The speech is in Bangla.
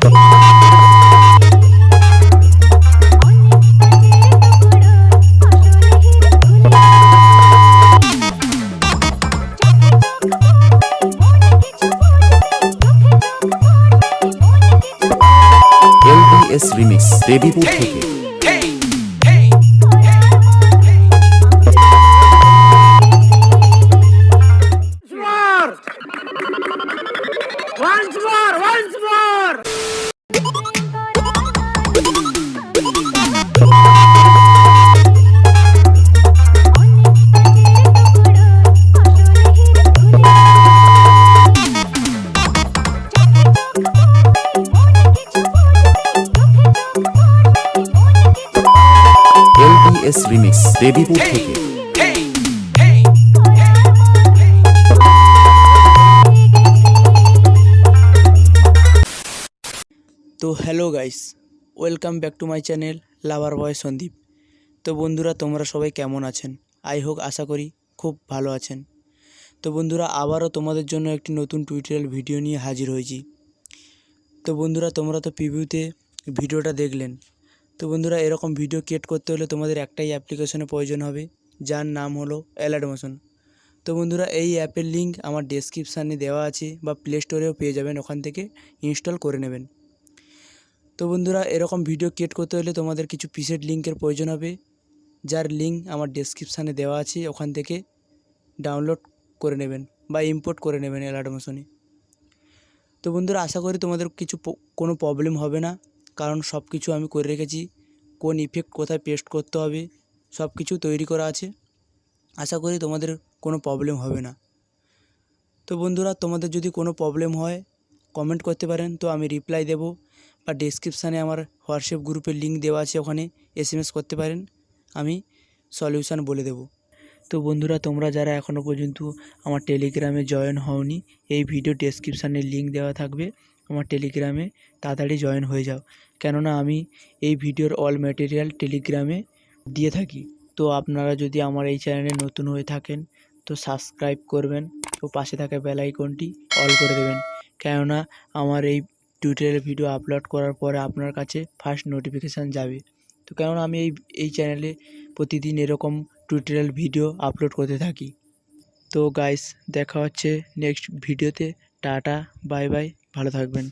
LBS রিমিক্স দেবীপুর থেকে। Once more. LBS remix Devipur থেকে। তো hello guys, welcome back to my channel lover boy Sandip. তো বন্ধুরা, তোমরা সবাই কেমন আছেন? আশা করি খুব ভালো আছেন। তো বন্ধুরা, আবারও তোমাদের জন্য একটি নতুন টিউটোরিয়াল ভিডিও নিয়ে হাজির হয়েছি। তো বন্ধুরা, তোমরা তো প্রিভিউতে ভিডিওটা দেখলেন। তো বন্ধুরা, এরকম ভিডিও ক্রিয়েট করতে হলে তোমাদের একটাই অ্যাপ্লিকেশনের প্রয়োজন হবে, যার নাম হলো অ্যালাডমোশন। তো বন্ধুরা, এই অ্যাপের লিঙ্ক আমার ডেসক্রিপশানে দেওয়া আছে, বা প্লে স্টোরেও পেয়ে যাবেন, ওখান থেকে ইনস্টল করে নেবেন। তো বন্ধুরা, এরকম ভিডিও ক্রিয়েট করতে হলে তোমাদের কিছু প্রিসেট লিঙ্কের প্রয়োজন হবে, যার লিঙ্ক আমার ডেসক্রিপশানে দেওয়া আছে, ওখান থেকে ডাউনলোড করে নেবেন বা ইম্পোর্ট করে নেবেন অ্যালাডমোশনে। তো বন্ধুরা, আশা করি তোমাদের কোনো প্রবলেম হবে না, কারণ সব কিছু আমি করে রেখেছি। কোন ইফেক্ট কোথায় পেস্ট করতে হবে সব কিছু তৈরি করা আছে। আশা করি তোমাদের কোনো প্রবলেম হবে না। তো বন্ধুরা, তোমাদের যদি কোনো প্রবলেম হয় কমেন্ট করতে পারেন, তো আমি রিপ্লাই দেব, বা ডেসক্রিপশানে আমার হোয়াটসঅ্যাপ গ্রুপের লিঙ্ক দেওয়া আছে, ওখানে SMS করতে পারেন, আমি সলিউশান বলে দেব। তো বন্ধুরা, তোমরা যারা এখনও পর্যন্ত আমার টেলিগ্রামে জয়েন হওনি, এই ভিডিও ডেসক্রিপশানে লিঙ্ক দেওয়া থাকবে, আমার টেলিগ্রামে তাড়াতাড়ি জয়েন হয়ে যাও, কেননা আমি এই ভিডিওর অল ম্যাটেরিয়াল টেলিগ্রামে দিয়ে থাকি। তো আপনারা যদি আমার এই চ্যানেলে নতুন হয়ে থাকেন, তো সাবস্ক্রাইব করবেন, তো পাশে থাকা বেল আইকনটি অল করে দেবেন, কেননা আমার এই টিউটোরিয়াল ভিডিও আপলোড করার পরে আপনার কাছে ফার্স্ট নোটিফিকেশান যাবে। তো কেননা আমি এই চ্যানেলে প্রতিদিন এরকম টিউটোরিয়াল ভিডিও আপলোড করতে থাকি। তো গাইস, দেখা হচ্ছে নেক্সট ভিডিওতে। টাটা, বাই বাই, ভালো থাকবেন।